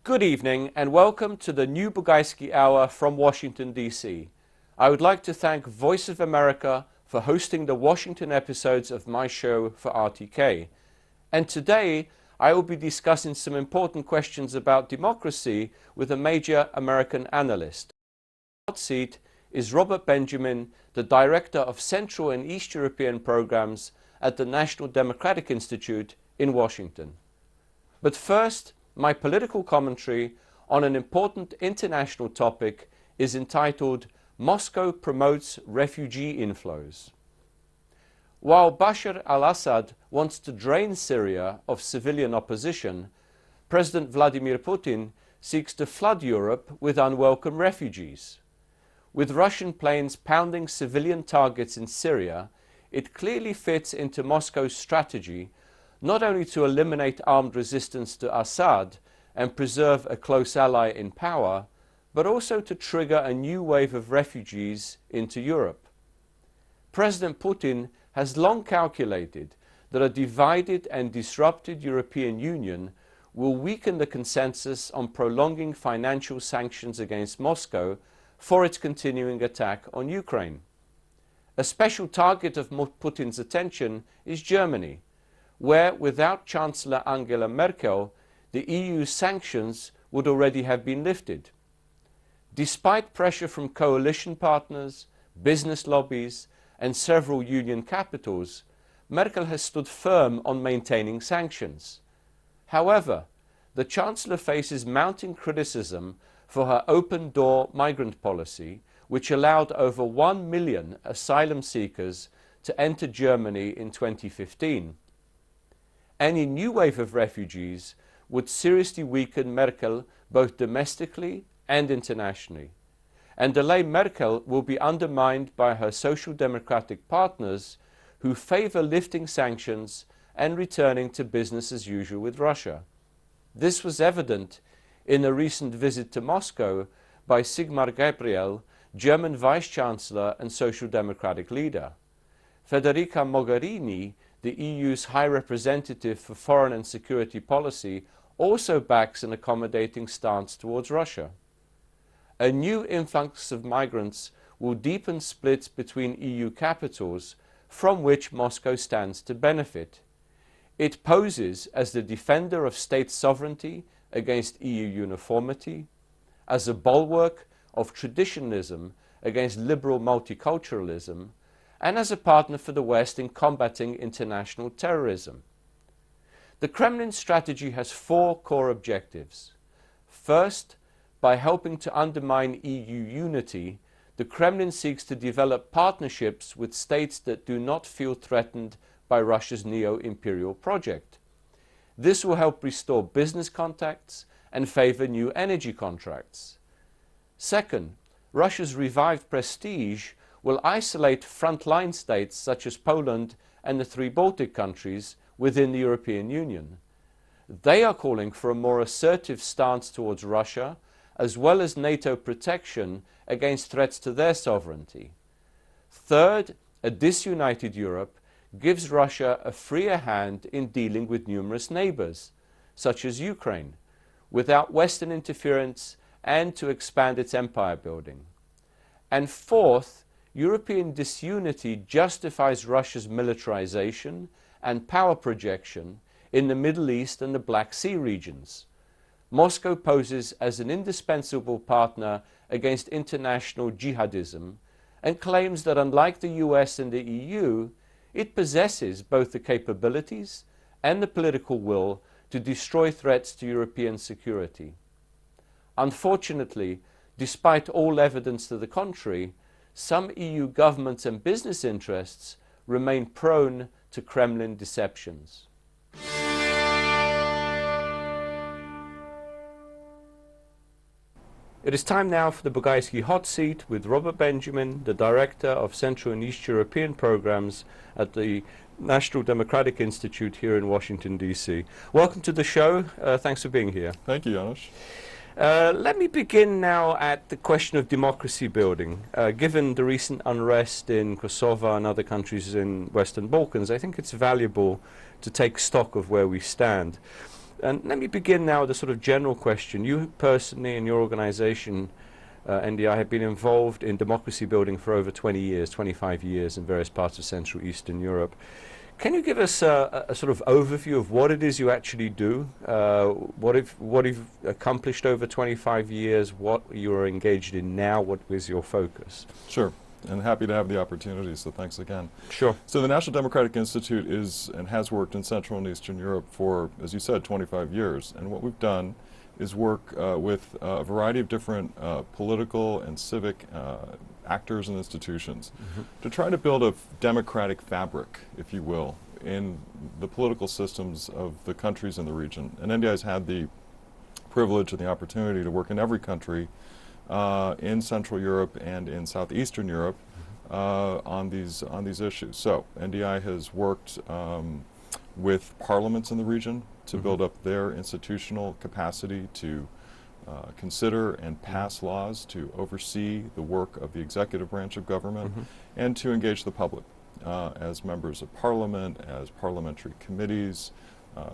Good evening and welcome to the new BUGAJSKI hour from Washington, D.C. I would like to thank Voice of America for hosting the Washington episodes of my show for RTK. And today I will be discussing some important questions about democracy with a major American analyst. The hot seat is Robert Benjamin, the Director of Central and East European Programs at the National Democratic Institute in Washington. But first, my political commentary on an important international topic is entitled Moscow Promotes Refugee Inflows. While Bashar al-Assad wants to drain Syria of civilian opposition, President Vladimir Putin seeks to flood Europe with unwelcome refugees. With Russian planes pounding civilian targets in Syria, it clearly fits into Moscow's strategy not only to eliminate armed resistance to Assad and preserve a close ally in power, but also to trigger a new wave of refugees into Europe. President Putin has long calculated that a divided and disrupted European Union will weaken the consensus on prolonging financial sanctions against Moscow for its continuing attack on Ukraine. A special target of Putin's attention is Germany, where without Chancellor Angela Merkel, the EU's sanctions would already have been lifted. Despite pressure from coalition partners, business lobbies, and several union capitals, Merkel has stood firm on maintaining sanctions. However, the Chancellor faces mounting criticism for her open-door migrant policy, which allowed over 1 million asylum seekers to enter Germany in 2015. Any new wave of refugees would seriously weaken Merkel both domestically and internationally. And delay Merkel will be undermined by her social democratic partners who favor lifting sanctions and returning to business as usual with Russia. This was evident in a recent visit to Moscow by Sigmar Gabriel, German Vice-Chancellor and Social Democratic leader. Federica Mogherini, the EU's High Representative for Foreign and Security Policy, also backs an accommodating stance towards Russia. A new influx of migrants will deepen splits between EU capitals from which Moscow stands to benefit. It poses as the defender of state sovereignty against EU uniformity, as a bulwark of traditionalism against liberal multiculturalism, and as a partner for the West in combating international terrorism. The Kremlin strategy has 4 core objectives. First, by helping to undermine EU unity, the Kremlin seeks to develop partnerships with states that do not feel threatened by Russia's neo-imperial project. This will help restore business contacts and favor new energy contracts. Second, Russia's revived prestige will isolate frontline states such as Poland and the 3 Baltic countries within the European Union. They are calling for a more assertive stance towards Russia, as well as NATO protection against threats to their sovereignty. Third, a disunited Europe gives Russia a freer hand in dealing with numerous neighbors, such as Ukraine, without Western interference and to expand its empire building. And fourth, European disunity justifies Russia's militarization and power projection in the Middle East and the Black Sea regions. Moscow poses as an indispensable partner against international jihadism and claims that unlike the US and the EU, it possesses both the capabilities and the political will to destroy threats to European security. Unfortunately, despite all evidence to the contrary, some EU governments and business interests remain prone to Kremlin deceptions. It is time now for the BUGAJSKI Hot Seat with Robert Benjamin, the Director of Central and East European Programs at the National Democratic Institute here in Washington, D.C. Welcome to the show. Thanks for being here. Thank you, Janusz. Let me begin now at the question of democracy building. Given the recent unrest in Kosovo and other countries in Western Balkans, I think it's valuable to take stock of where we stand. And let me begin now with a sort of general question. You personally and your organization, NDI, have been involved in democracy building for over 20 years, 25 years in various parts of Central Eastern Europe. Can you give us a sort of overview of what it is you actually do, what you've accomplished over 25 years, what you're engaged in now, what is your focus? Sure, and happy to have the opportunity, so thanks again. Sure. So the National Democratic Institute is and has worked in Central and Eastern Europe for, as you said, 25 years. And what we've done is work with a variety of different political and civic actors and institutions to try to build a democratic fabric, if you will, in the political systems of the countries in the region. And NDI has had the privilege and the opportunity to work in every country in Central Europe and in Southeastern Europe on these issues. So NDI has worked with parliaments in the region to build up their institutional capacity to consider and pass laws, to oversee the work of the executive branch of government, and to engage the public as members of parliament, as parliamentary committees,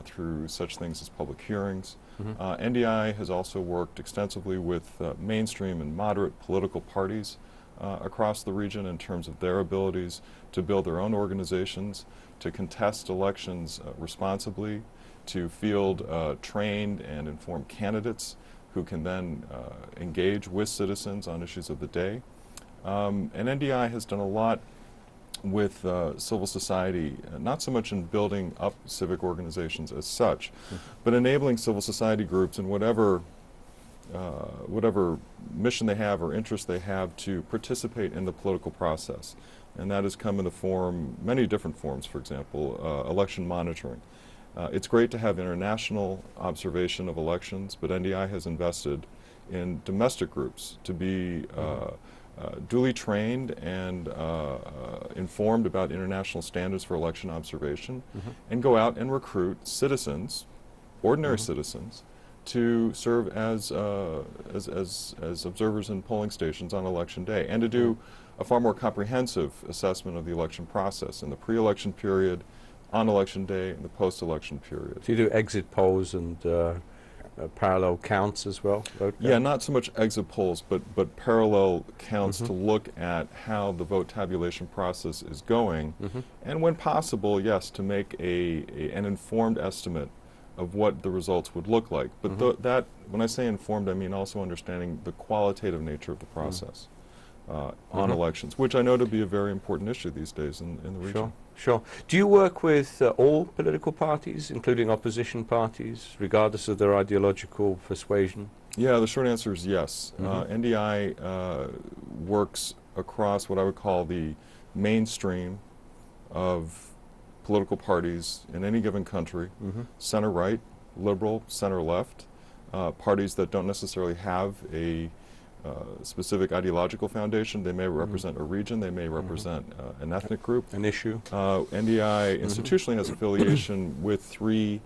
through such things as public hearings. NDI has also worked extensively with mainstream and moderate political parties across the region in terms of their abilities to build their own organizations, to contest elections responsibly, to field trained and informed candidates who can then engage with citizens on issues of the day. And NDI has done a lot with civil society, not so much in building up civic organizations as such, but enabling civil society groups in whatever mission they have or interest they have to participate in the political process. And that has come in the form, many different forms, for example, election monitoring. It's great to have international observation of elections, but NDI has invested in domestic groups to be duly trained and informed about international standards for election observation, and go out and recruit citizens, ordinary citizens, to serve as observers in polling stations on election day, and to do a far more comprehensive assessment of the election process in the pre-election period, on election day, and the post-election period. So you do exit polls and parallel counts as well? Yeah, not so much exit polls, but parallel counts to look at how the vote tabulation process is going, and when possible, yes, to make an informed estimate of what the results would look like. But that, when I say informed, I mean also understanding the qualitative nature of the process on elections, which I know to be a very important issue these days in the region. Sure. Do you work with all political parties, including opposition parties, regardless of their ideological persuasion? Yeah, the short answer is yes. NDI works across what I would call the mainstream of political parties in any given country, center-right, liberal, center-left, parties that don't necessarily have a specific ideological foundation. They may represent a region, they may represent an ethnic group. An issue. NDI institutionally has affiliation with 3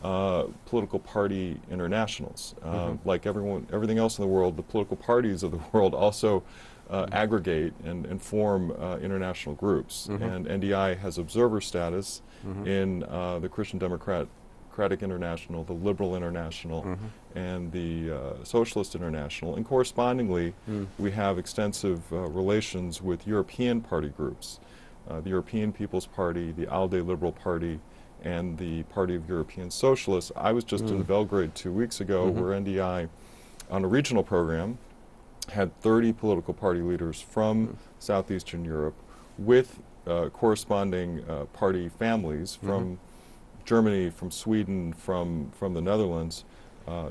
political party internationals. Like everything else in the world, the political parties of the world also aggregate and form international groups. And NDI has observer status in the Christian Democratic International, the Liberal International, and the Socialist International. And correspondingly, we have extensive relations with European party groups, the European People's Party, the ALDE Liberal Party, and the Party of European Socialists. I was just in Belgrade 2 weeks ago, where NDI, on a regional program, had 30 political party leaders from Southeastern Europe with corresponding party families from Germany, from Sweden, from the Netherlands,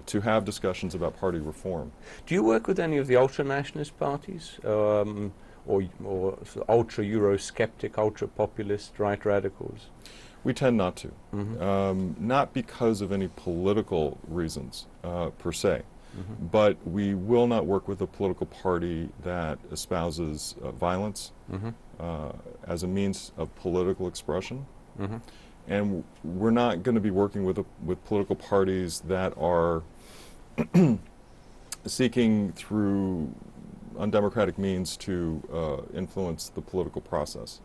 to have discussions about party reform. Do you work with any of the ultra-nationalist parties, or ultra-Eurosceptic, ultra-populist, right radicals? We tend not to, not because of any political reasons per se, but we will not work with a political party that espouses violence as a means of political expression. And we're not going to be working with political parties that are seeking through undemocratic means to influence the political process.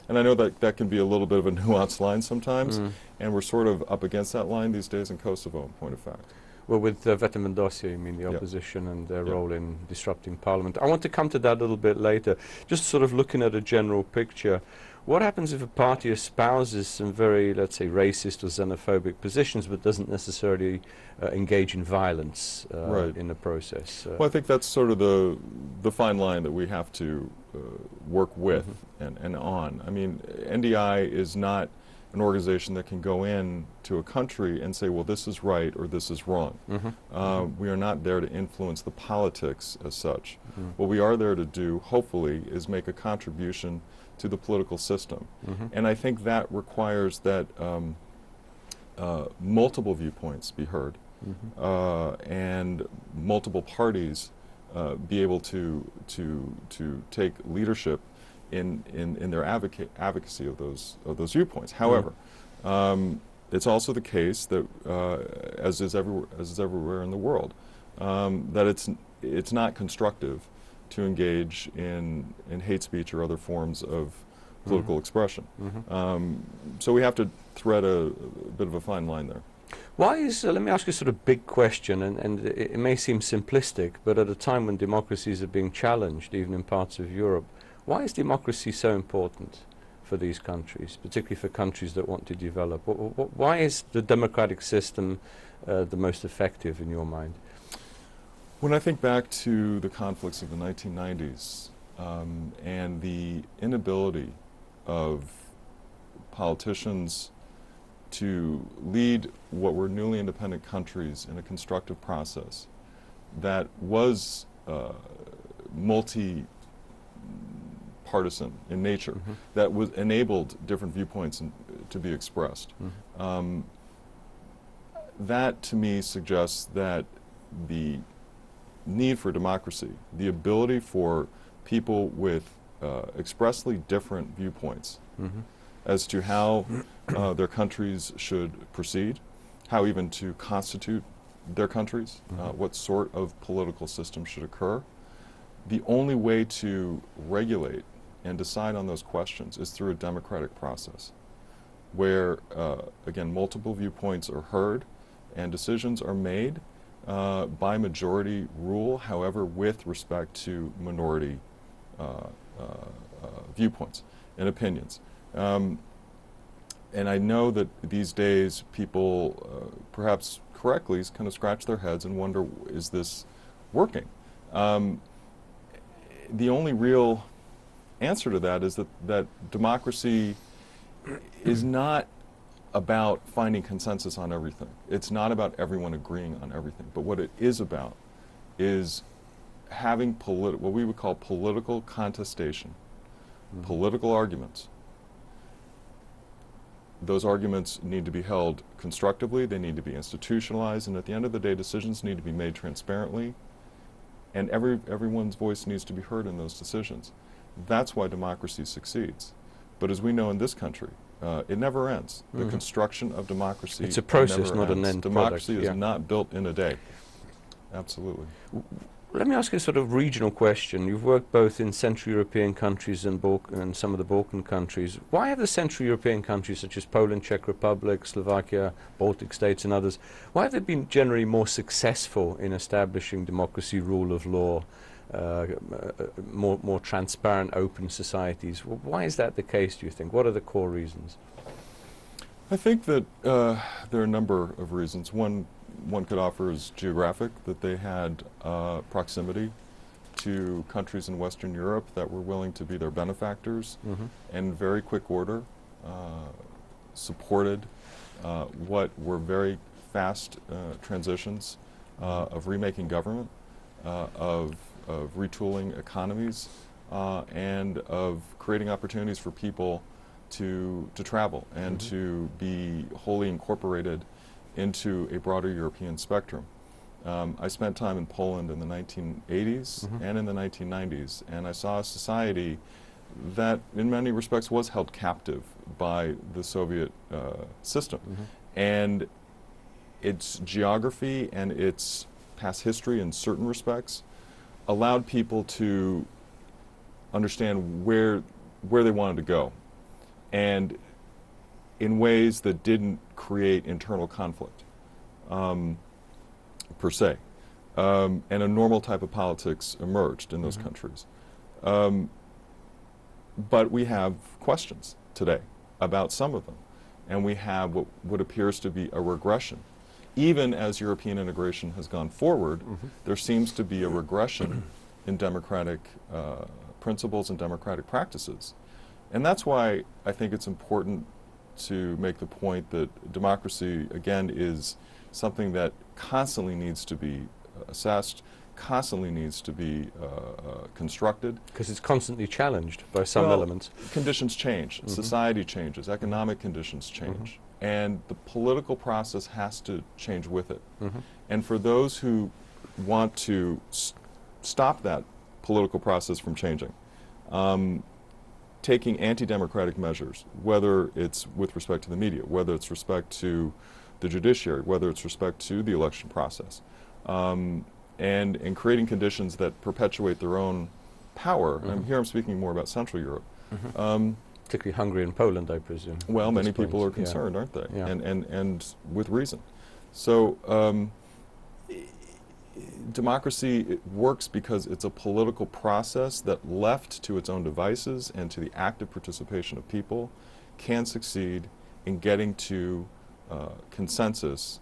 And I know that that can be a little bit of a nuanced line sometimes, and we're sort of up against that line these days in Kosovo, in point of fact. Well, with Referendums, you mean the Yep. opposition and their Yep. role in disrupting Parliament. I want to come to that a little bit later. Just sort of looking at a general picture, what happens if a party espouses some very, let's say, racist or xenophobic positions, but doesn't necessarily engage in violence Right. in the process? Well, I think that's sort of the fine line that we have to work with and on. I mean, NDI is not an organization that can go in to a country and say, well, this is right or this is wrong. We are not there to influence the politics as such. What we are there to do, hopefully, is make a contribution to the political system. And I think that requires that multiple viewpoints be heard and multiple parties be able to take leadership in their advocacy of those viewpoints. However, it's also the case that, as is everywhere in the world, that it's not constructive to engage in hate speech or other forms of political expression. So we have to thread a bit of a fine line there. Why is, let me ask you a sort of big question, and it may seem simplistic, but at a time when democracies are being challenged, even in parts of Europe, why is democracy so important for these countries, particularly for countries that want to develop? Why is the democratic system the most effective in your mind? When I think back to the conflicts of the 1990s and the inability of politicians to lead what were newly independent countries in a constructive process that was multi-partisan in nature, that was enabled different viewpoints to be expressed. That, to me, suggests that the need for democracy, the ability for people with expressly different viewpoints as to how their countries should proceed, how even to constitute their countries, what sort of political system should occur. The only way to regulate and decide on those questions is through a democratic process where, again, multiple viewpoints are heard and decisions are made by majority rule, however, with respect to minority viewpoints and opinions. And I know that these days people, perhaps correctly, kind of scratch their heads and wonder, is this working? The only real answer to that is that democracy is not about finding consensus on everything. It's not about everyone agreeing on everything. But what it is about is having what we would call political contestation, political arguments. Those arguments need to be held constructively, they need to be institutionalized, and at the end of the day, decisions need to be made transparently, and everyone's voice needs to be heard in those decisions. That's why democracy succeeds. But as we know in this country, it never ends. The construction of democracy It's a process, never not an ends. end Democracy product. is not built in a day. Absolutely. Let me ask you a sort of regional question. You've worked both in Central European countries and some of the Balkan countries. Why have the Central European countries, such as Poland, Czech Republic, Slovakia, Baltic states and others, why have they been generally more successful in establishing democracy, rule of law, more transparent, open societies? Why is that the case, do you think? What are the core reasons? I think that there are a number of reasons. One could offer is geographic, that they had proximity to countries in Western Europe that were willing to be their benefactors and in very quick order supported what were very fast transitions of remaking government, of retooling economies, and of creating opportunities for people to travel and to be wholly incorporated into a broader European spectrum. I spent time in Poland in the 1980s and in the 1990s, and I saw a society that in many respects was held captive by the Soviet system. And its geography and its past history in certain respects allowed people to understand where they wanted to go. and in ways that didn't create internal conflict, per se. And a normal type of politics emerged in those countries. But we have questions today about some of them. And we have what appears to be a regression. Even as European integration has gone forward, there seems to be a regression in democratic principles and democratic practices. And that's why I think it's important to make the point that democracy, again, is something that constantly needs to be assessed, constantly needs to be constructed. Because it's constantly challenged by some elements. Conditions change, society changes, economic conditions change, and the political process has to change with it. And for those who want to stop that political process from changing, taking anti-democratic measures, whether it's with respect to the media, whether it's respect to the judiciary, whether it's respect to the election process, and creating conditions that perpetuate their own power. And here I'm speaking more about Central Europe. Particularly Hungary and Poland, I presume. Well, many people are concerned, aren't they? Yeah. And with reason. So democracy works because it's a political process that, left to its own devices and to the active participation of people, can succeed in getting to consensus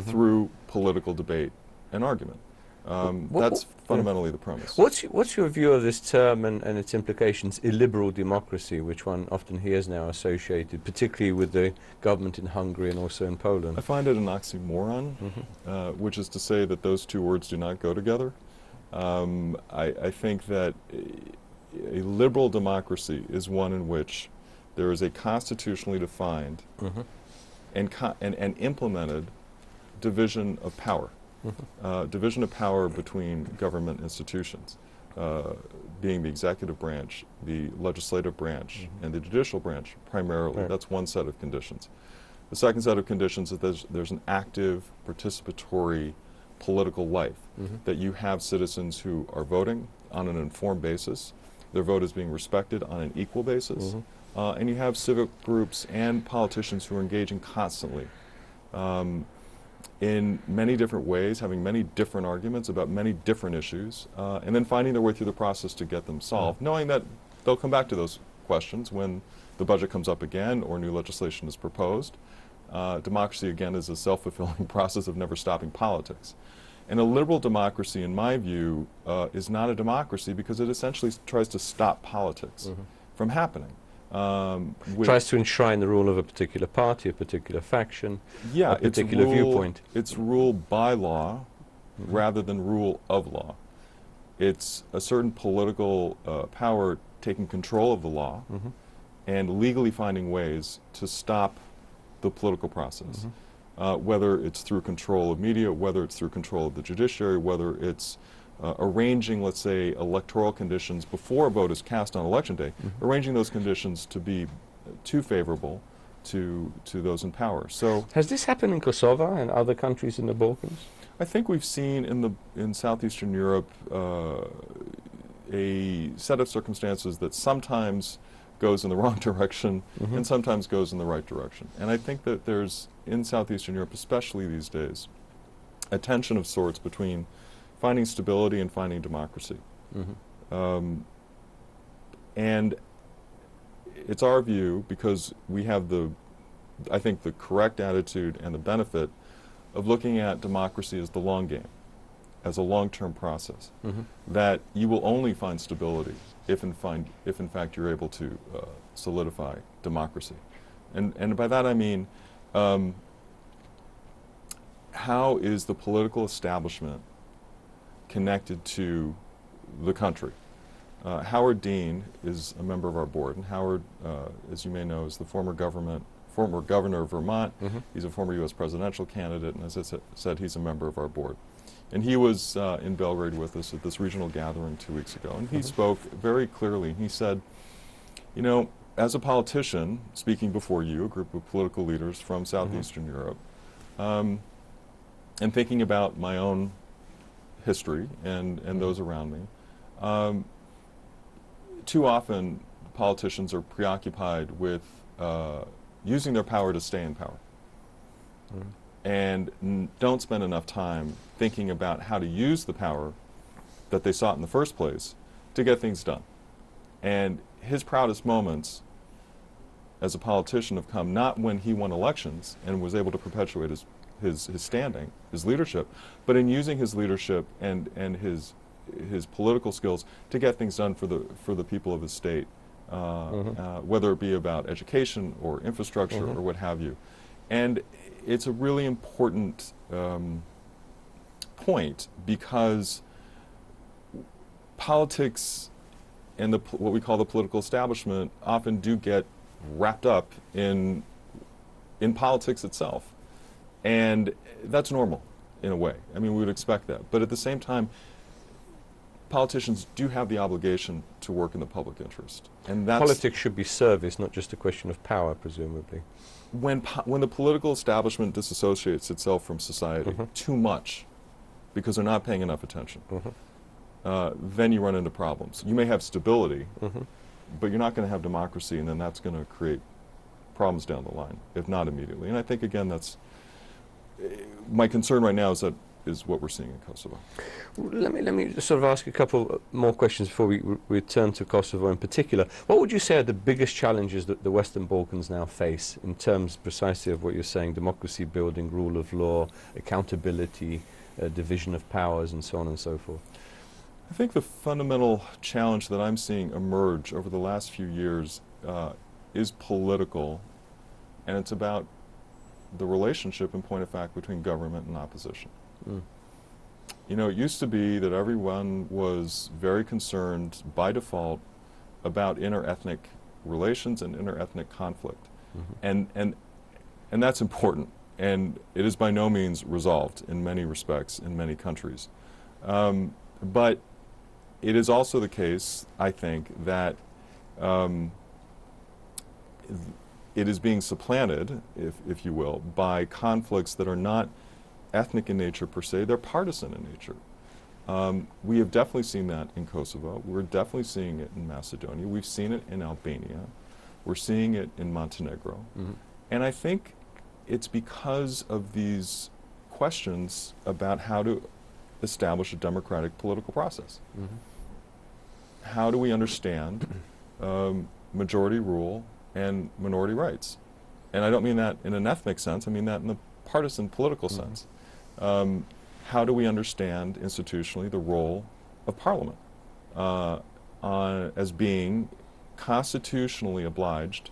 through political debate and argument. That's fundamentally the premise. What's your view of this term and its implications, illiberal democracy, which one often hears now associated, particularly with the government in Hungary and also in Poland? I find it an oxymoron, which is to say that those two words do not go together. I think that a liberal democracy is one in which there is a constitutionally defined and implemented division of power. Division of power between government institutions, being the executive branch, the legislative branch, and the judicial branch primarily. Right. That's one set of conditions. The second set of conditions is that there's an active, participatory political life, that you have citizens who are voting on an informed basis, their vote is being respected on an equal basis, and you have civic groups and politicians who are engaging constantly in many different ways, having many different arguments about many different issues, and then finding their way through the process to get them solved, knowing that they'll come back to those questions when the budget comes up again or new legislation is proposed. Democracy, again, is a self-fulfilling process of never stopping politics. And a liberal democracy, in my view, is not a democracy because it essentially tries to stop politics from happening. Tries to enshrine the rule of a particular party, a particular faction, a particular viewpoint. It's rule by law rather than rule of law. It's a certain political power taking control of the law and legally finding ways to stop the political process, whether it's through control of media, whether it's through control of the judiciary, whether it's arranging, let's say, electoral conditions before a vote is cast on election day, arranging those conditions to be too favorable to those in power. So, has this happened in Kosovo and other countries in the Balkans? I think we've seen in southeastern Europe a set of circumstances that sometimes goes in the wrong direction and sometimes goes in the right direction. And I think that there's, in southeastern Europe, especially these days, a tension of sorts between finding stability and finding democracy. And it's our view, because we have I think, the correct attitude and the benefit of looking at democracy as the long game, as a long-term process, that you will only find stability if in fact you're able to solidify democracy. And by that I mean, how is the political establishment connected to the country? Howard Dean is a member of our board, and Howard, as you may know, is the former governor of Vermont. He's a former U.S. presidential candidate, and as I said, he's a member of our board. And he was in Belgrade with us at this regional gathering 2 weeks ago, and he spoke very clearly. He said, you know, as a politician, speaking before you, a group of political leaders from southeastern Europe, and thinking about my own history and those around me, too often politicians are preoccupied with using their power to stay in power. And don't spend enough time thinking about how to use the power that they sought in the first place to get things done. And his proudest moments as a politician have come not when he won elections and was able to perpetuate his standing, his leadership, but in using his leadership and his political skills to get things done for the people of his state, whether it be about education or infrastructure or what have you. And it's a really important point, because politics and what we call the political establishment often do get wrapped up in politics itself. And that's normal, in a way. I mean, we would expect that. But at the same time, politicians do have the obligation to work in the public interest. And that's Politics should be service, not just a question of power, presumably. when the political establishment disassociates itself from society too much because they're not paying enough attention, then you run into problems. You may have stability, but you're not going to have democracy, and then that's going to create problems down the line, if not immediately. And I think, again, that's my concern right now is what we're seeing in Kosovo. Let me just sort of ask a couple more questions before we return to Kosovo in particular. What would you say are the biggest challenges that the Western Balkans now face in terms precisely of what you're saying, democracy building, rule of law, accountability, division of powers, and so on and so forth? I think the fundamental challenge that I'm seeing emerge over the last few years is political, and it's about the relationship, in point of fact, between government and opposition. You know, it used to be that everyone was very concerned by default about inter-ethnic relations and inter-ethnic conflict. And that's important, and it is by no means resolved in many respects in many countries. But it is also the case, I think, that it is being supplanted, if you will, by conflicts that are not ethnic in nature per se, they're partisan in nature. We have definitely seen that in Kosovo. We're definitely seeing it in Macedonia. We've seen it in Albania. We're seeing it in Montenegro. And I think it's because of these questions about how to establish a democratic political process. How do we understand majority rule and minority rights? And I don't mean that in an ethnic sense, I mean that in the partisan political sense. How do we understand institutionally the role of Parliament as being constitutionally obliged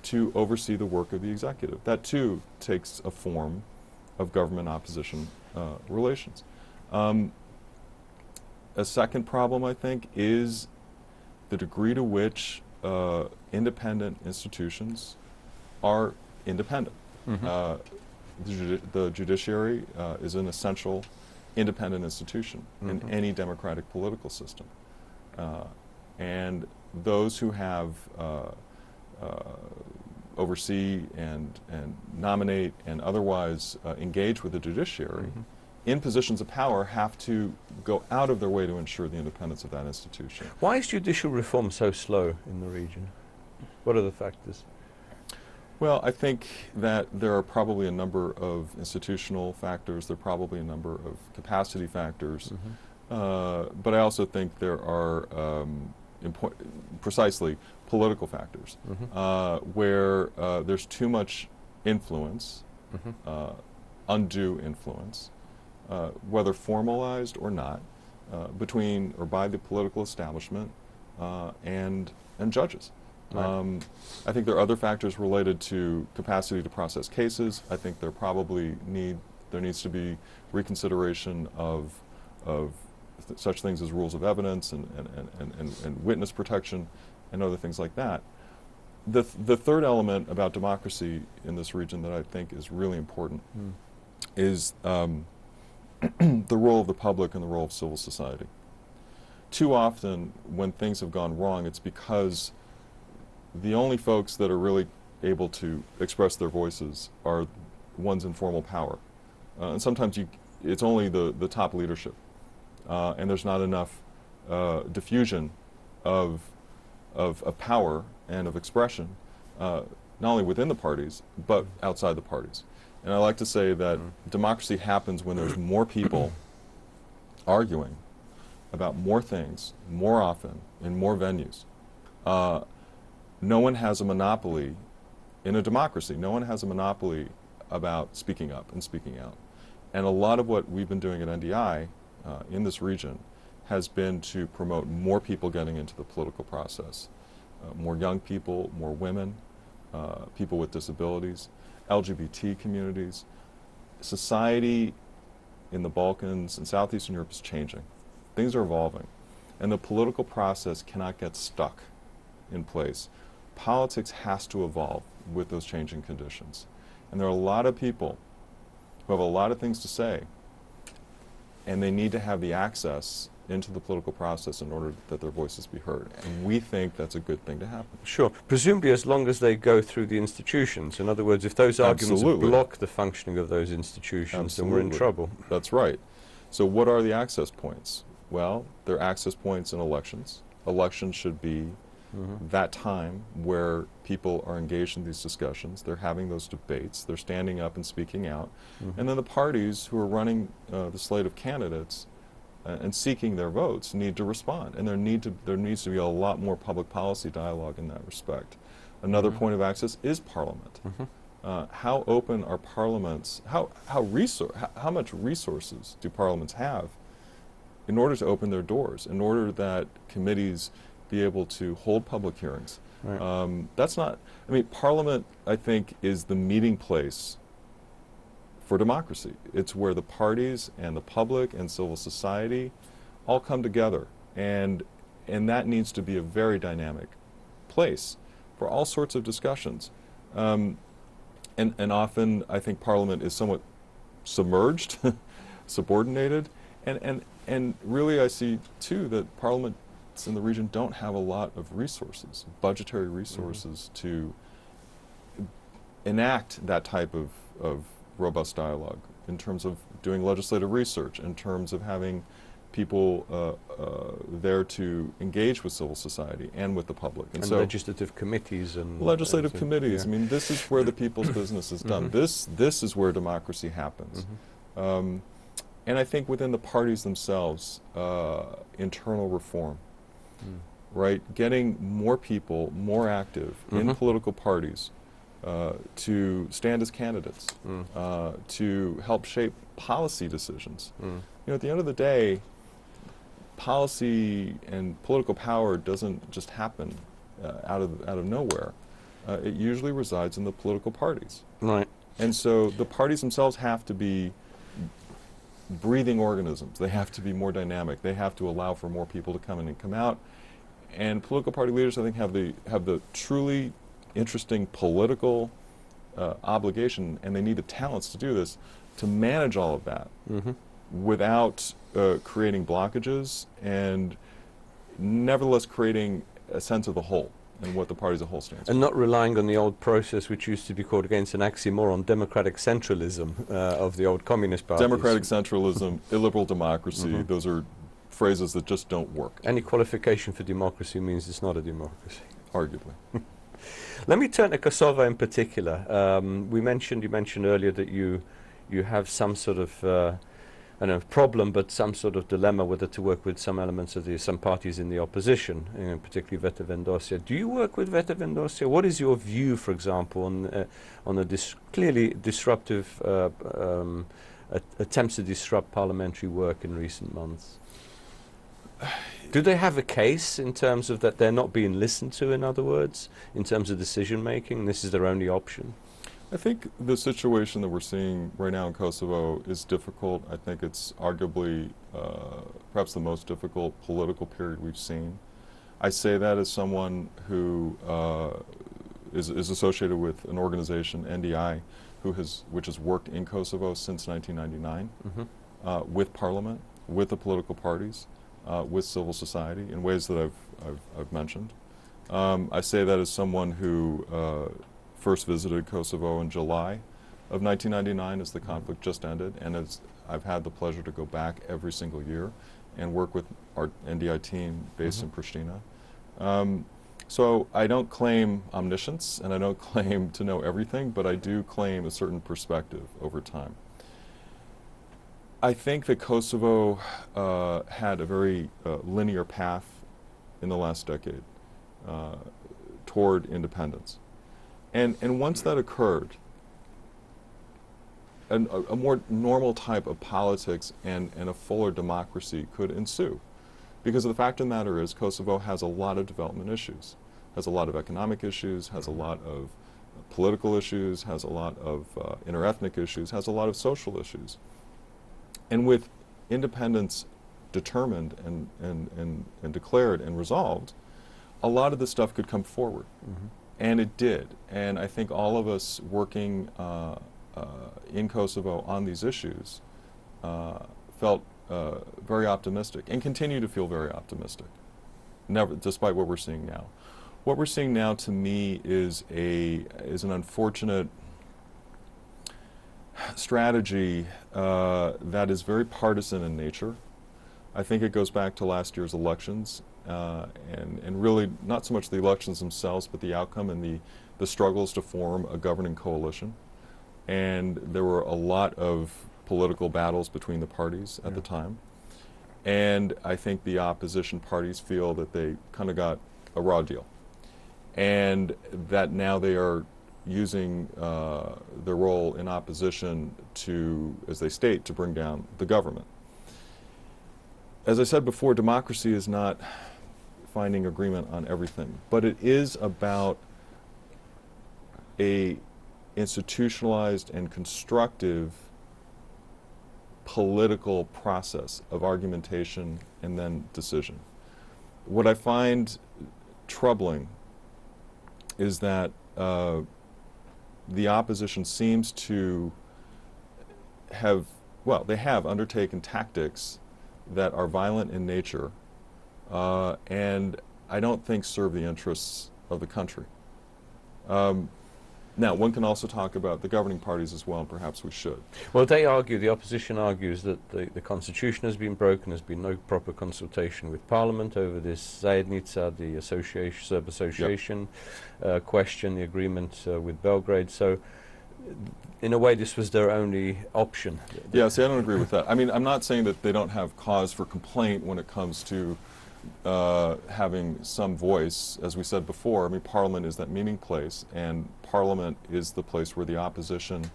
to oversee the work of the executive? That too takes a form of government-opposition relations. A second problem, I think, is the degree to which independent institutions are independent. The judiciary is an essential independent institution in any democratic political system. And those who have oversee and nominate and otherwise engage with the judiciary in positions of power have to go out of their way to ensure the independence of that institution. Why is judicial reform so slow in the region? What are the factors? Well, I think that there are probably a number of institutional factors. There are probably a number of capacity factors. But I also think there are precisely political factors where there's too much influence, undue influence, whether formalized or not, between or by the political establishment and judges. I think there are other factors related to capacity to process cases. I think there needs to be reconsideration of such things as rules of evidence and witness protection and other things like that. The third element about democracy in this region that I think is really important is the role of the public and the role of civil society. Too often when things have gone wrong, it's because the only folks that are really able to express their voices are ones in formal power. And sometimes it's only the top leadership. And there's not enough diffusion of power and of expression not only within the parties, but outside the parties. And I like to say that democracy happens when there's more people arguing about more things, more often, in more venues. No one has a monopoly in a democracy. No one has a monopoly about speaking up and speaking out. And a lot of what we've been doing at NDI in this region has been to promote more people getting into the political process. More young people, more women, people with disabilities, LGBT communities. Society in the Balkans and Southeastern Europe is changing. Things are evolving. And the political process cannot get stuck in place. Politics has to evolve with those changing conditions. And there are a lot of people who have a lot of things to say, and they need to have the access into the political process in order that their voices be heard. And we think that's a good thing to happen. Sure. Presumably as long as they go through the institutions. In other words, if those arguments block the functioning of those institutions, then we're in trouble. That's right. So what are the access points? Well, there are access points in elections. Elections should be that time where people are engaged in these discussions. They're having those debates. They're standing up and speaking out. And then the parties who are running the slate of candidates and seeking their votes need to respond. And there needs to be a lot more public policy dialogue in that respect. Another point of access is Parliament. How open are parliaments? How much resources do parliaments have in order to open their doors, in order that committees be able to hold public hearings? Right. That's not, I mean, Parliament, I think, is the meeting place for democracy. It's where the parties and the public and civil society all come together, and that needs to be a very dynamic place for all sorts of discussions. And often I think Parliament is somewhat submerged, subordinated, and really I see too that parliaments in the region don't have a lot of resources, budgetary resources to enact that type of robust dialogue in terms of doing legislative research, in terms of having people there to engage with civil society and with the public. And so legislative committees and... Legislative committees. I mean, this is where the people's business is done. This is where democracy happens. And I think within the parties themselves, internal reform, right? Getting more people more active in political parties to stand as candidates, to help shape policy decisions. You know, at the end of the day, policy and political power doesn't just happen out of nowhere. It usually resides in the political parties. Right. And so the parties themselves have to be breathing organisms. They have to be more dynamic. They have to allow for more people to come in and come out. And political party leaders, I think, have the truly interesting political obligation, and they need the talents to do this, to manage all of that without creating blockages, and nevertheless creating a sense of the whole and what the party as a whole stands for. And not relying on the old process which used to be called against an oxymoron, democratic centralism of the old communist parties. Democratic centralism, illiberal democracy, those are phrases that just don't work. Any qualification for democracy means it's not a democracy. Arguably. Let me turn to Kosovo in particular. You mentioned earlier that you have some sort of I don't know, problem, but some sort of dilemma whether to work with some elements of some parties in the opposition, particularly Vetëvendosja. Do you work with Vetëvendosja? What is your view, for example, on the clearly disruptive attempts to disrupt parliamentary work in recent months? Do they have a case in terms of that they're not being listened to, in other words, in terms of decision making? This is their only option? I think the situation that we're seeing right now in Kosovo is difficult. I think it's arguably perhaps the most difficult political period we've seen. I say that as someone who is associated with an organization, NDI, which has worked in Kosovo since 1999, with Parliament, with the political parties, with civil society in ways that I've mentioned. I say that as someone who first visited Kosovo in July of 1999 as the conflict just ended, and I've had the pleasure to go back every single year and work with our NDI team based in Pristina. So I don't claim omniscience, and I don't claim to know everything, but I do claim a certain perspective over time. I think that Kosovo had a very linear path in the last decade toward independence. And once that occurred, a more normal type of politics and a fuller democracy could ensue. Because the fact of the matter is, Kosovo has a lot of development issues, has a lot of economic issues, has a lot of political issues, has a lot of interethnic issues, has a lot of social issues. And with independence determined and declared and resolved, a lot of this stuff could come forward. Mm-hmm. And it did. And I think all of us working in Kosovo on these issues felt very optimistic and continue to feel very optimistic, despite what we're seeing now. What we're seeing now, to me, is an unfortunate strategy that is very partisan in nature. I think it goes back to last year's elections, and really not so much the elections themselves, but the outcome and the struggles to form a governing coalition. And there were a lot of political battles between the parties at the time. And I think the opposition parties feel that they kind of got a raw deal. And that now they are using their role in opposition to, as they state, to bring down the government. As I said before, democracy is not finding agreement on everything, but it is about a institutionalized and constructive political process of argumentation and then decision. What I find troubling is that the opposition seems to have, well, they have undertaken tactics that are violent in nature and I don't think serve the interests of the country. Now, one can also talk about the governing parties as well, and perhaps we should. Well, they argue, the opposition argues that the constitution has been broken, there's been no proper consultation with Parliament over this Zajednica, the Serb association question, the agreement with Belgrade. So, in a way, this was their only option. Yeah, see, I don't agree with that. I mean, I'm not saying that they don't have cause for complaint when it comes to having some voice. As we said before, I mean, Parliament is that meeting place, and Parliament is the place where the opposition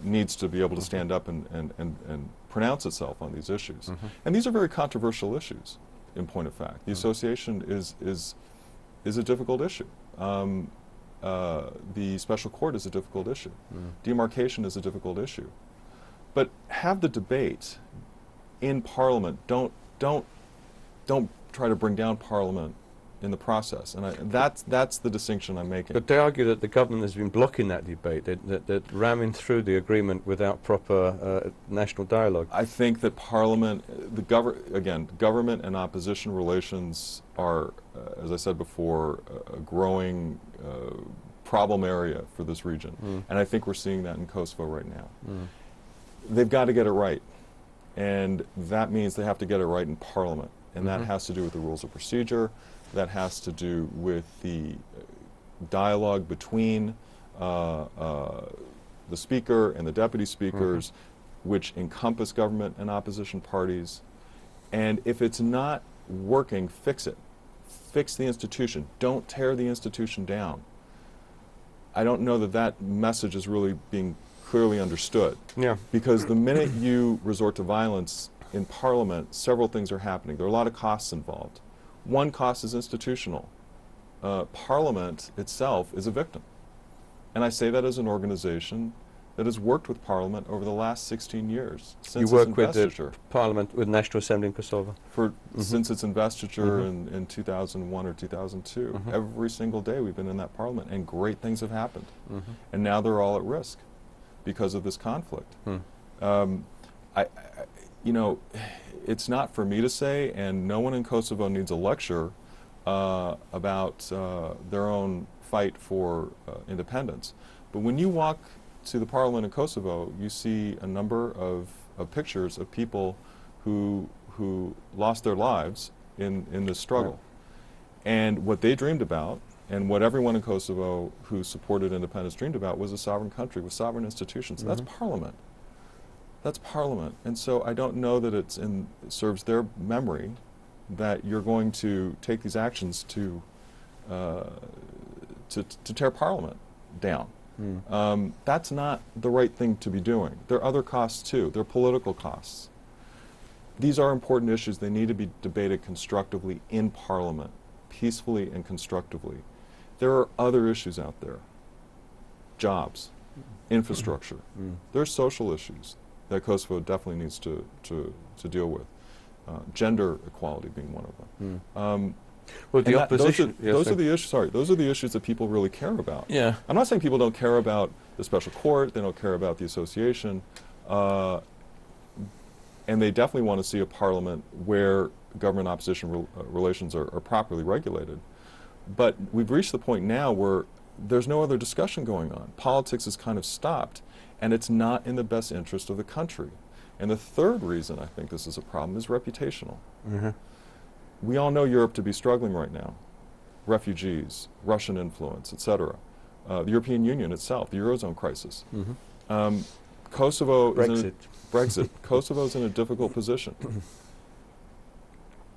needs to be able to stand up and pronounce itself on these issues. And these are very controversial issues, in point of fact. The association is a difficult issue. The special court is a difficult issue. Demarcation is a difficult issue. But have the debate in Parliament. Don't try to bring down Parliament in the process, and that's the distinction I'm making. But they argue that the government has been blocking that debate, that ramming through the agreement without proper national dialogue. I think that Parliament, government and opposition relations are, as I said before, a growing problem area for this region, and I think we're seeing that in Kosovo right now. They've got to get it right, and that means they have to get it right in Parliament. And that has to do with the rules of procedure, that has to do with the dialogue between the speaker and the deputy speakers, which encompass government and opposition parties. And if it's not working, fix it. Fix the institution. Don't tear the institution down. I don't know that that message is really being clearly understood. Yeah. Because the minute you resort to violence in Parliament, several things are happening. There are a lot of costs involved. One cost is institutional. Parliament itself is a victim. And I say that as an organization that has worked with Parliament over the last 16 years, since you work its with investiture. the Parliament, with National Assembly in Kosovo? Since its investiture in 2001 or 2002. Every single day we've been in that Parliament, and great things have happened. And now they're all at risk because of this conflict. You know, it's not for me to say, and no one in Kosovo needs a lecture about their own fight for independence. But when you walk to the Parliament in Kosovo, you see a number of pictures of people who lost their lives in this struggle. And what they dreamed about, and what everyone in Kosovo who supported independence dreamed about, was a sovereign country with sovereign institutions. That's Parliament. That's Parliament. And so I don't know that it serves their memory that you're going to take these actions to tear Parliament down. That's not the right thing to be doing. There are other costs too. There are political costs. These are important issues. They need to be debated constructively in Parliament, peacefully and constructively. There are other issues out there. Jobs, infrastructure. There are social issues that Kosovo definitely needs to deal with. Gender equality being one of them. Well, the opposition. Those are the issues. Sorry, those are the issues that people really care about. Yeah. I'm not saying people don't care about the special court. They don't care about the association, and they definitely want to see a parliament where government-opposition relations are properly regulated. But we've reached the point now where there's no other discussion going on. Politics is kind of stopped, and it's not in the best interest of the country. And the third reason I think this is a problem is reputational. We all know Europe to be struggling right now. Refugees, Russian influence, etc. The European Union itself, the Eurozone crisis. Kosovo Brexit. Kosovo's in a difficult position.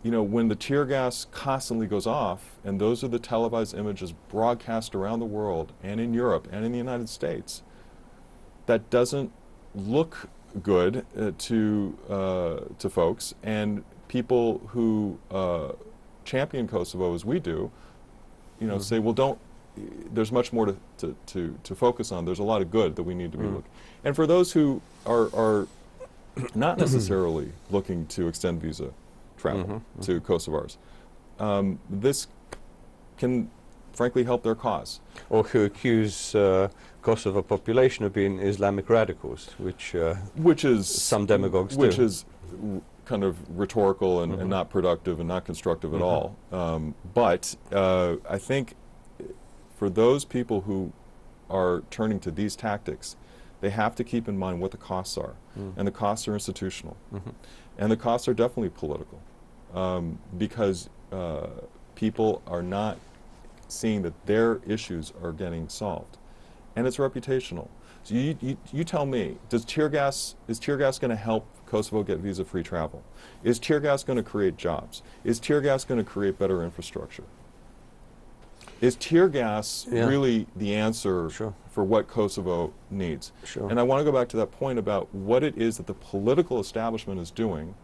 You know, when the tear gas constantly goes off, and those are the televised images broadcast around the world and in Europe and in the United States, that doesn't look good to folks, and people who champion Kosovo as we do, you know, say, well, don't. There's much more to focus on. There's a lot of good that we need to be looking. And for those who are not necessarily looking to extend visa travel to Kosovars, this can frankly help their cause. Or who accuse Kosovo population of being Islamic radicals, which is some demagogues do. Which is kind of rhetorical and not productive and not constructive at all. But I think for those people who are turning to these tactics, they have to keep in mind what the costs are. And the costs are institutional. And the costs are definitely political. Because people are not seeing that their issues are getting solved. And it's reputational. So you tell me, is tear gas going to help Kosovo get visa-free travel? Is tear gas going to create jobs? Is tear gas going to create better infrastructure? Is tear gas really the answer for what Kosovo needs? And I want to go back to that point about what it is that the political establishment is doing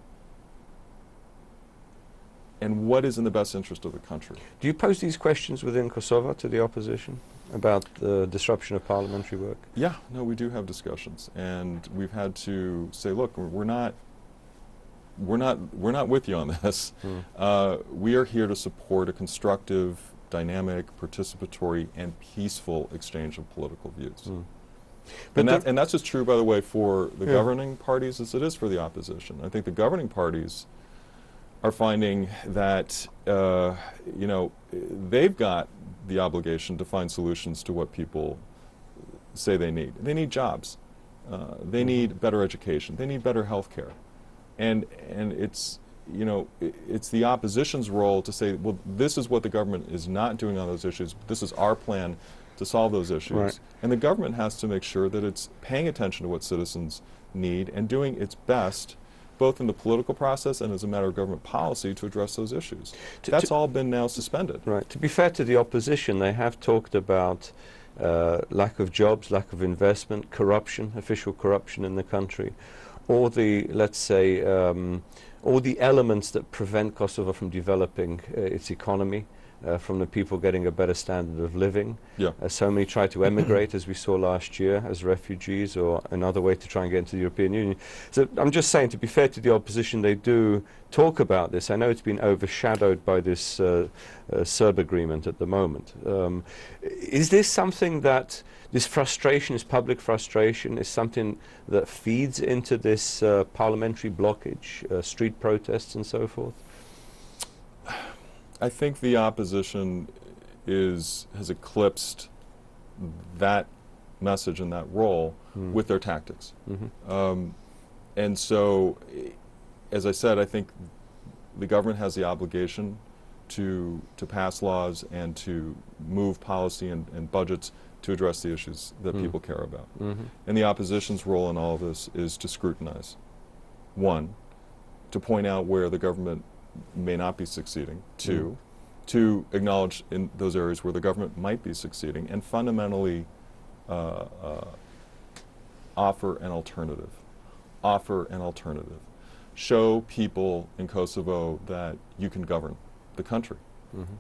and what is in the best interest of the country. Do you pose these questions within Kosovo to the opposition about the disruption of parliamentary work? Yeah, no, we do have discussions, and we've had to say, look, we're not with you on this. We are here to support a constructive, dynamic, participatory, and peaceful exchange of political views. And that's as true, by the way, for the governing parties as it is for the opposition. I think the governing parties are finding that you know, they've got the obligation to find solutions to what people say they need. They need jobs. They need better education. They need better health care. And it's, you know, it's the opposition's role to say, well, this is what the government is not doing on those issues. This is our plan to solve those issues. And the government has to make sure that it's paying attention to what citizens need and doing its best, both in the political process and as a matter of government policy, to address those issues. That's all been now suspended. Right. To be fair to the opposition, they have talked about lack of jobs, lack of investment, corruption, official corruption in the country, or the, let's say, all the elements that prevent Kosovo from developing its economy, from the people getting a better standard of living. So many try to emigrate, as we saw last year, as refugees, or another way to try and get into the European Union. So I'm just saying, to be fair to the opposition, they do talk about this. I know it's been overshadowed by this Serb agreement at the moment. Is this something that, this frustration, this public frustration, is something that feeds into this parliamentary blockage, street protests and so forth? I think the opposition has eclipsed that message and that role with their tactics. And so, as I said, I think the government has the obligation to pass laws and to move policy and budgets to address the issues that people care about. And the opposition's role in all of this is to scrutinize. One, to point out where the government may not be succeeding. Two, to acknowledge in those areas where the government might be succeeding, and fundamentally offer an alternative. Offer an alternative. Show people in Kosovo that you can govern the country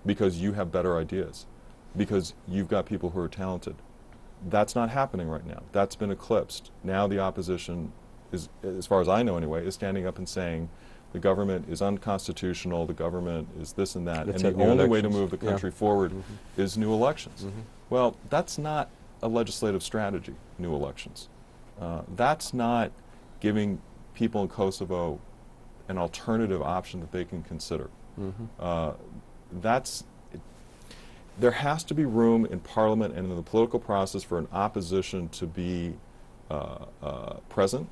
because you have better ideas, because you've got people who are talented. That's not happening right now. That's been eclipsed. Now the opposition is, as far as I know anyway, is standing up and saying the government is unconstitutional, the government is this and that, and the only way to move the country forward is new elections. Well, that's not a legislative strategy, new elections. That's not giving people in Kosovo an alternative option that they can consider. There has to be room in Parliament and in the political process for an opposition to be present,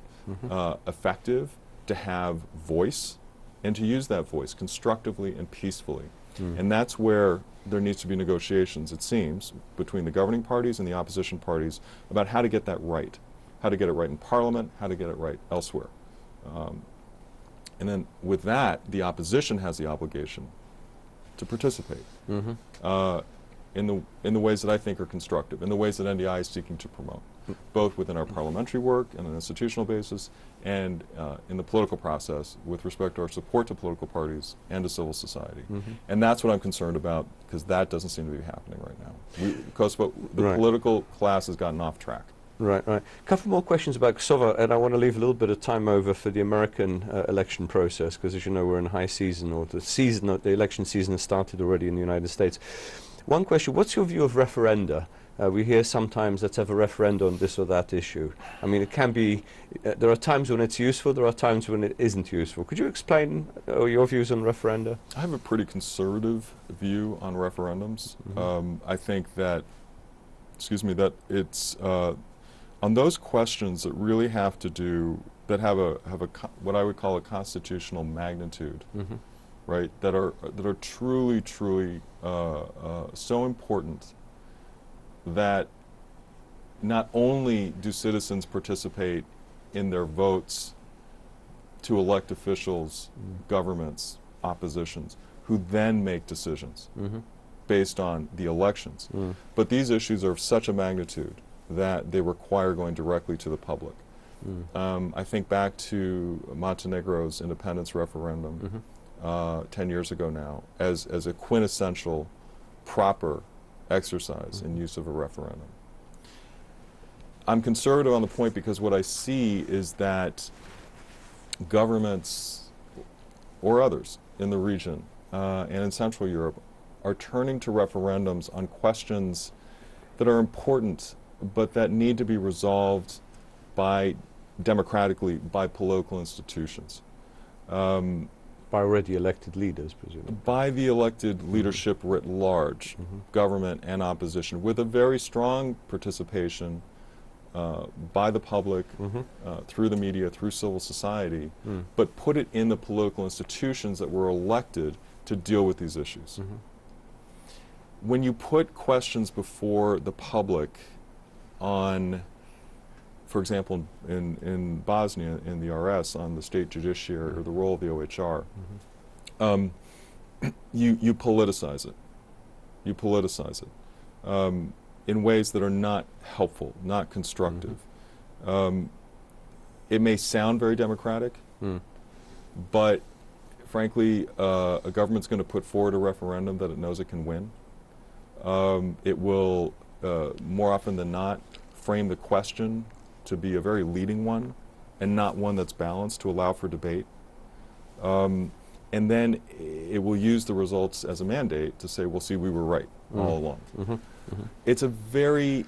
effective, to have voice, and to use that voice constructively and peacefully. And that's where there needs to be negotiations, it seems, between the governing parties and the opposition parties about how to get that right. How to get it right in Parliament, how to get it right elsewhere. And then with that, the opposition has the obligation to participate in the ways that I think are constructive, in the ways that NDI is seeking to promote, both within our parliamentary work and an institutional basis, and in the political process with respect to our support to political parties and to civil society. And that's what I'm concerned about, because that doesn't seem to be happening right now. Kosovo, the political class has gotten off track. Right, right. A couple more questions about Kosovo, and I want to leave a little bit of time over for the American election process, because as you know, we're in high season, or the election season has started already in the United States. One question, what's your view of referenda? We hear sometimes, let's have a referendum on this or that issue. I mean, it can be, there are times when it's useful, there are times when it isn't useful. Could you explain your views on referenda? I have a pretty conservative view on referendums. I think that, that it's, on those questions that really have to do, that have what I would call a constitutional magnitude, right? That are truly so important that not only do citizens participate in their votes to elect officials, governments, oppositions, who then make decisions based on the elections, but these issues are of such a magnitude that they require going directly to the public. I think back to Montenegro's independence referendum 10 years ago now as a quintessential proper exercise in use of a referendum. I'm conservative on the point because what I see is that governments or others in the region and in Central Europe are turning to referendums on questions that are important but that need to be resolved democratically by political institutions. By already elected leaders, presumably. By the elected leadership writ large, government and opposition, with a very strong participation by the public, through the media, through civil society, but put it in the political institutions that were elected to deal with these issues. When you put questions before the public on, for example, in Bosnia, in the RS, on the state judiciary or the role of the OHR, you politicize it. You politicize it in ways that are not helpful, not constructive. It may sound very democratic, but frankly, a government's going to put forward a referendum that it knows it can win. It will, more often than not, frame the question to be a very leading one and not one that's balanced to allow for debate. And then it will use the results as a mandate to say, well, see, we were right all along. It's a very,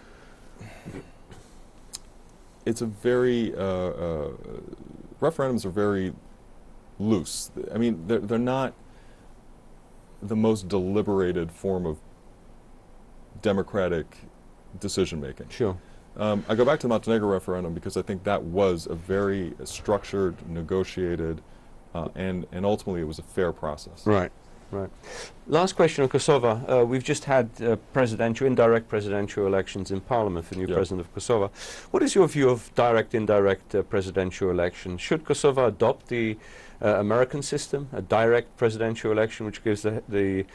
referendums are very loose. I mean, they're not the most deliberated form of democratic decision-making. Sure. I go back to the Montenegro referendum because I think that was a very structured, negotiated, and ultimately it was a fair process. Right. Right. Last question on Kosovo. We've just had indirect presidential elections in Parliament for the new president of Kosovo. What is your view of direct, indirect presidential elections? Should Kosovo adopt the American system, a direct presidential election, which gives the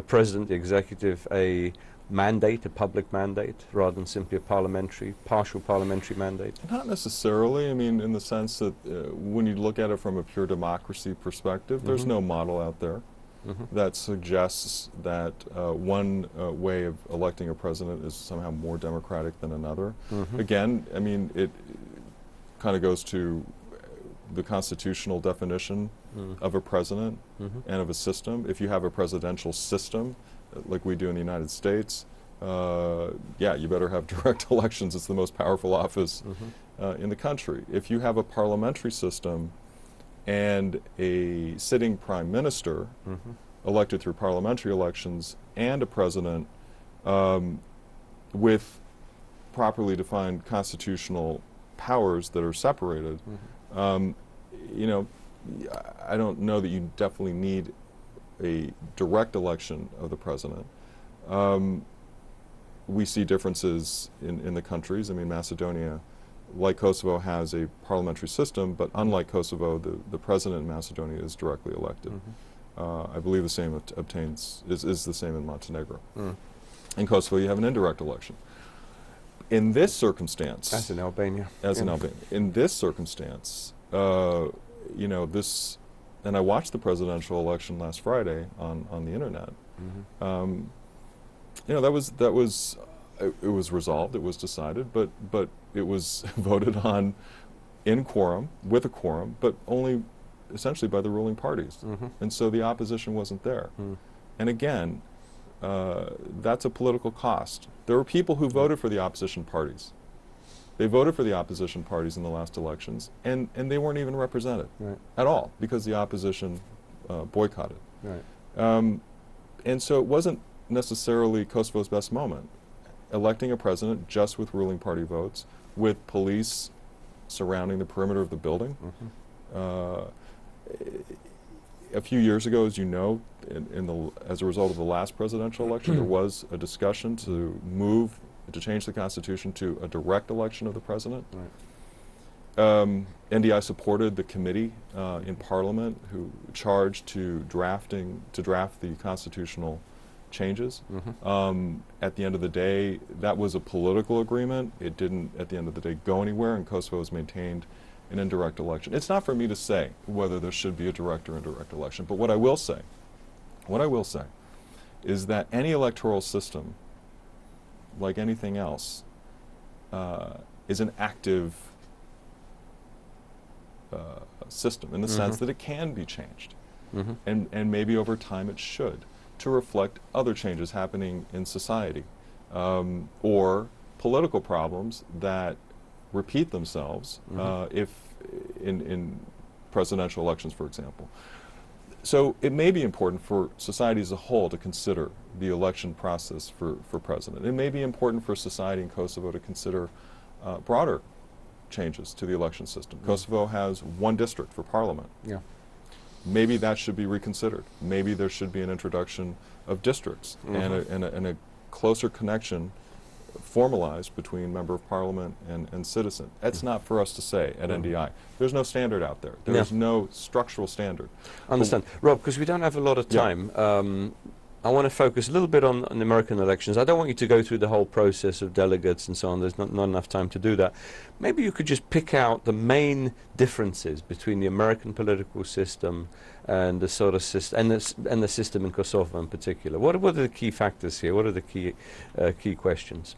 president, the executive, a mandate, a public mandate, rather than simply a partial parliamentary mandate? Not necessarily. I mean, in the sense that when you look at it from a pure democracy perspective, there's no model out there that suggests that one way of electing a president is somehow more democratic than another. Again, I mean, it kind of goes to the constitutional definition of a president and of a system. If you have a presidential system, like we do in the United States, yeah, you better have direct elections. It's the most powerful office in the country. If you have a parliamentary system and a sitting prime minister elected through parliamentary elections and a president with properly defined constitutional powers that are separated, you know, I don't know that you definitely need a direct election of the president. We see differences in the countries. I mean, Macedonia, like Kosovo, has a parliamentary system, but unlike Kosovo, the president in Macedonia is directly elected. I believe the same is the same in Montenegro. In Kosovo, you have an indirect election. In this circumstance, as in Albania, in this circumstance, you know, and I watched the presidential election last Friday on the internet. You know, it was resolved, it was decided, but it was voted on in quorum, with a quorum, but only essentially by the ruling parties. And so the opposition wasn't there. And again, that's a political cost. There were people who voted for the opposition parties. They voted for the opposition parties in the last elections, and they weren't even represented at all because the opposition boycotted. And so it wasn't necessarily Kosovo's best moment, electing a president just with ruling party votes, with police surrounding the perimeter of the building. A few years ago, as you know, as a result of the last presidential election, there was a discussion to change the Constitution to a direct election of the president. NDI supported the committee in Parliament who charged to draft the constitutional changes. At the end of the day, that was a political agreement. It didn't, at the end of the day, go anywhere, and Kosovo has maintained an indirect election. It's not for me to say whether there should be a direct or indirect election, but what I will say is that any electoral system, like anything else, is an active system in the sense that it can be changed. And maybe over time it should, to reflect other changes happening in society or political problems that repeat themselves if in presidential elections, for example. So it may be important for society as a whole to consider the election process for president. It may be important for society in Kosovo to consider broader changes to the election system. Kosovo has one district for parliament. Maybe that should be reconsidered. Maybe there should be an introduction of districts and a closer connection formalized between member of parliament and citizen. That's not for us to say at NDI. There's no standard out there. There's no structural standard. I understand. Rob, because we don't have a lot of time, I want to focus a little bit on the American elections. I don't want you to go through the whole process of delegates and so on. There's not enough time to do that. Maybe you could just pick out the main differences between the American political system and the sort of system and the system in Kosovo in particular. What are the key factors here? What are the key questions,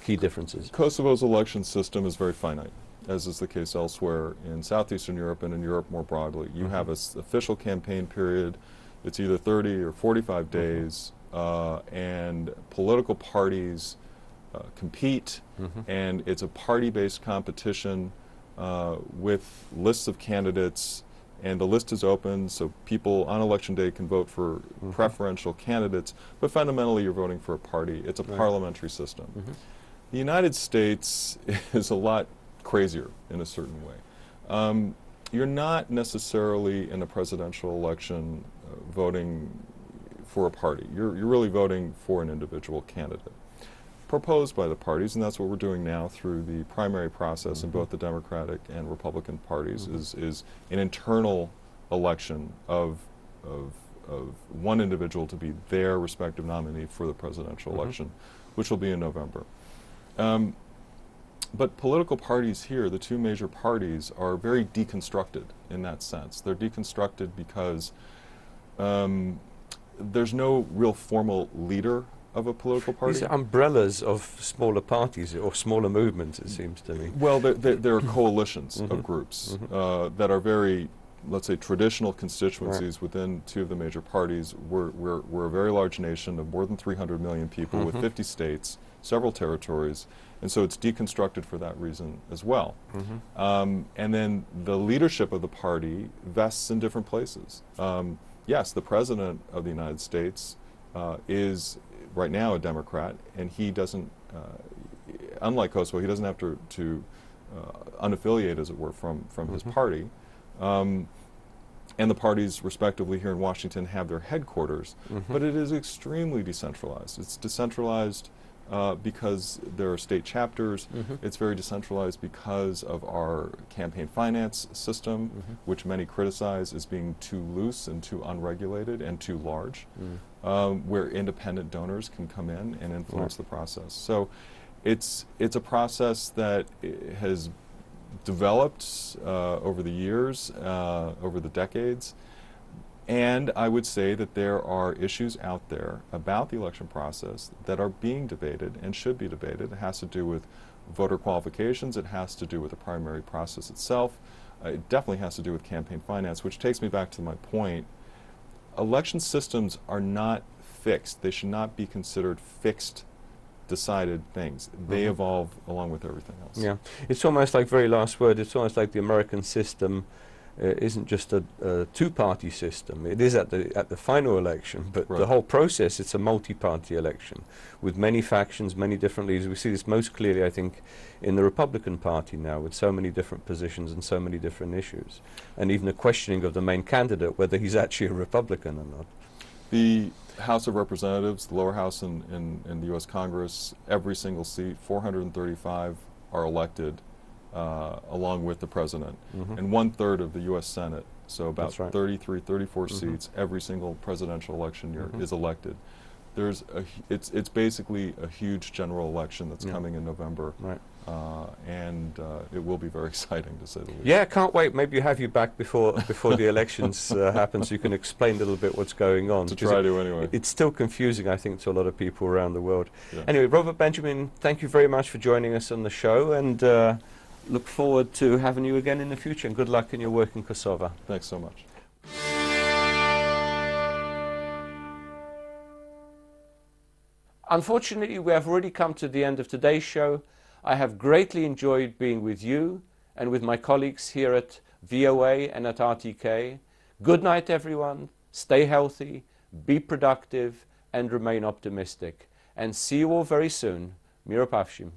key differences? Kosovo's election system is very finite, as is the case elsewhere in Southeastern Europe and in Europe more broadly. You have an official campaign period. It's either 30 or 45 days, and political parties compete, and it's a party-based competition with lists of candidates, and the list is open, so people on election day can vote for preferential candidates, but fundamentally you're voting for a party. It's a parliamentary system. The United States is a lot crazier in a certain way. you're not necessarily in a presidential election voting for a party. You're really voting for an individual candidate proposed by the parties, and that's what we're doing now through the primary process in both the Democratic and Republican parties, is an internal election of one individual to be their respective nominee for the presidential election, which will be in November. But political parties here, the two major parties, are very deconstructed in that sense. They're deconstructed because there's no real formal leader of a political party. These are umbrellas of smaller parties or smaller movements, it seems to me. Well, there are coalitions of groups that are very, let's say, traditional constituencies within two of the major parties. We're a very large nation of more than 300 million people with 50 states, several territories, and so it's deconstructed for that reason as well. And then the leadership of the party vests in different places. Yes, the President of the United States is right now a Democrat, and he doesn't, unlike Kosovo, he doesn't have to unaffiliate, as it were, from his party. And the parties, respectively, here in Washington have their headquarters, but it is extremely decentralized. It's decentralized because there are state chapters. It's very decentralized because of our campaign finance system, which many criticize as being too loose and too unregulated and too large, where independent donors can come in and influence the process. So it's a process that has developed over the years, over the decades. And I would say that there are issues out there about the election process that are being debated and should be debated. It has to do with voter qualifications. It has to do with the primary process itself. It definitely has to do with campaign finance, which takes me back to my point. Election systems are not fixed. They should not be considered fixed, decided things. They evolve along with everything else. Yeah, it's almost like, very last word, it's almost like the American system isn't just a two-party system. It is at the final election, but the whole process, it's a multi-party election with many factions, many different leaders. We see this most clearly, I think, in the Republican Party now, with so many different positions and so many different issues, and even a questioning of the main candidate, whether he's actually a Republican or not. The House of Representatives, the lower house in the U.S. Congress, every single seat, 435, are elected along with the President. And 1/3 of the U.S. Senate, so about 33, 34 seats, every single presidential election year is elected. There's it's basically a huge general election that's coming in November. And it will be very exciting, to say the least. Yeah, can't wait. Maybe have you back before the elections happen, so you can explain a little bit what's going on. To try to, anyway. It's still confusing, I think, to a lot of people around the world. Anyway, Robert Benjamin, thank you very much for joining us on the show, and look forward to having you again in the future, and good luck in your work in Kosovo. Thanks so much. Unfortunately, we have already come to the end of today's show. I have greatly enjoyed being with you and with my colleagues here at VOA and at RTK. Good night, everyone. Stay healthy, be productive, and remain optimistic. And see you all very soon. Miro Pavshim.